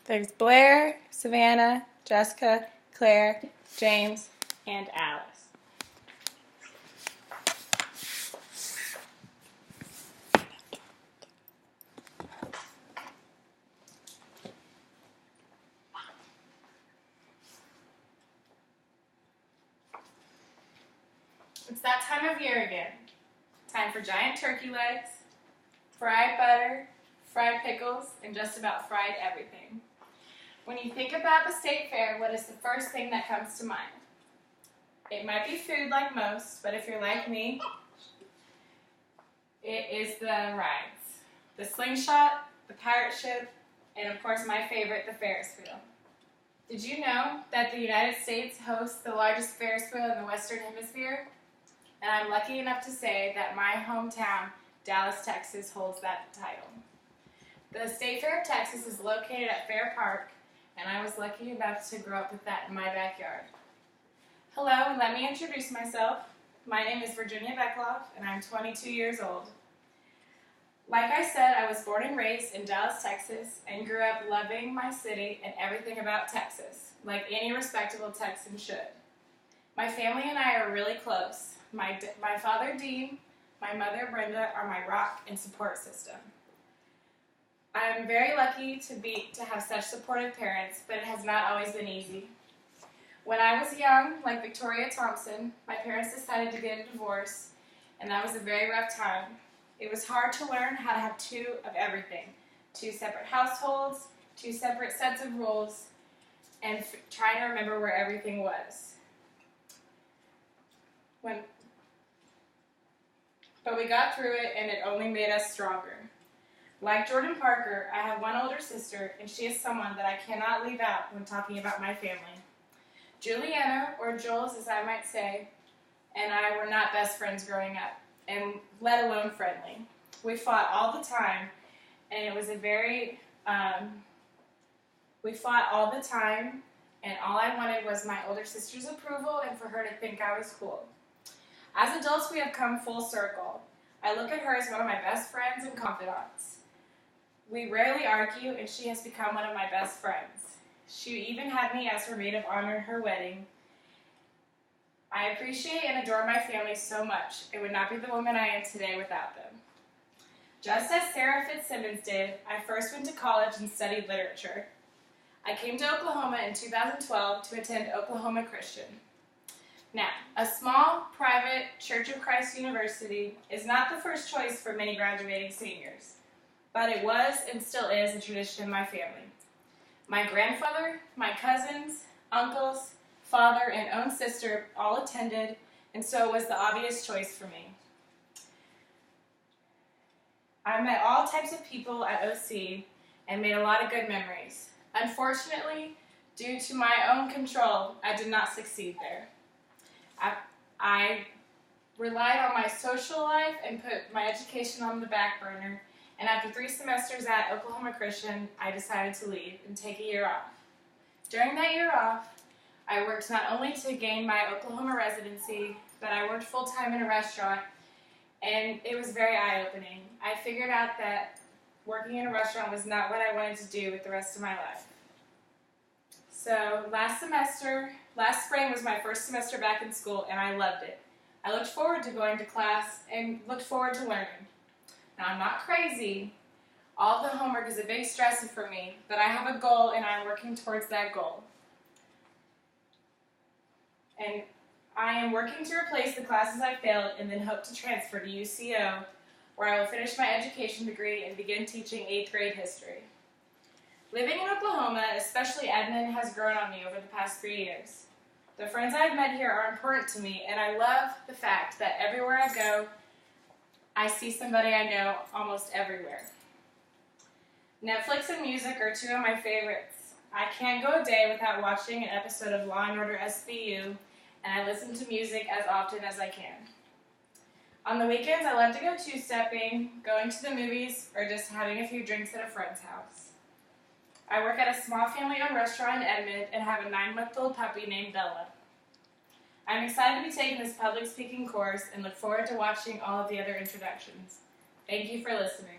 There's Blair, Savannah, Jessica, Claire, James, and Alice. It's that time of year again. Time for giant turkey legs, fried butter, fried pickles, and just about fried everything. When you think about the state fair, what is the first thing that comes to mind? It might be food like most, but if you're like me, it is the rides. The slingshot, the pirate ship, and of course my favorite, the Ferris wheel. Did you know that the United States hosts the largest Ferris wheel in the Western Hemisphere? And I'm lucky enough to say that my hometown, Dallas, Texas, holds that title. The State Fair of Texas is located at Fair Park, and I was lucky enough to grow up with that in my backyard. Hello, and let me introduce myself. My name is Virginia Beckloff, and I'm 22 years old. Like I said, I was born and raised in Dallas, Texas, and grew up loving my city and everything about Texas, like any respectable Texan should. My family and I are really close. My father, Dean, my mother, Brenda, are my rock and support system. I'm very lucky to have such supportive parents, but it has not always been easy. When I was young, like Victoria Thompson, my parents decided to get a divorce, and that was a very rough time. It was hard to learn how to have two of everything, two separate households, two separate sets of rules, and trying to remember where everything was. But we got through it, and it only made us stronger. Like Jordan Parker, I have one older sister, and she is someone that I cannot leave out when talking about my family. Juliana, or Jules as I might say, and I were not best friends growing up, and let alone friendly. We fought all the time, and it was we fought all the time, and all I wanted was my older sister's approval and for her to think I was cool. As adults, we have come full circle. I look at her as one of my best friends and confidants. We rarely argue, and she has become one of my best friends. She even had me as her maid of honor at her wedding. I appreciate and adore my family so much. I would not be the woman I am today without them. Just as Sarah Fitzsimmons did, I first went to college and studied literature. I came to Oklahoma in 2012 to attend Oklahoma Christian. Now, a small, private Church of Christ university is not the first choice for many graduating seniors, but it was and still is a tradition in my family. My grandfather, my cousins, uncles, father, and own sister all attended, and so it was the obvious choice for me. I met all types of people at OC and made a lot of good memories. Unfortunately, due to my own control, I did not succeed there. I relied on my social life and put my education on the back burner, and after 3 semesters at Oklahoma Christian, I decided to leave and take a year off. During that year off, I worked not only to gain my Oklahoma residency, but I worked full-time in a restaurant, and it was very eye-opening. I figured out that working in a restaurant was not what I wanted to do with the rest of my life. So last spring was my first semester back in school, and I loved it. I looked forward to going to class and looked forward to learning. Now, I'm not crazy. All the homework is a big stressor for me, but I have a goal, and I'm working towards that goal. And I am working to replace the classes I failed and then hope to transfer to UCO, where I will finish my education degree and begin teaching 8th grade history. Living in Oklahoma, especially Edmond, has grown on me over the past 3 years. The friends I've met here are important to me, and I love the fact that everywhere I go, I see somebody I know almost everywhere. Netflix and music are 2 of my favorites. I can't go a day without watching an episode of Law & Order SVU, and I listen to music as often as I can. On the weekends, I love to go two-stepping, going to the movies, or just having a few drinks at a friend's house. I work at a small family-owned restaurant in Edmond and have a 9-month-old puppy named Bella. I'm excited to be taking this public speaking course and look forward to watching all of the other introductions. Thank you for listening.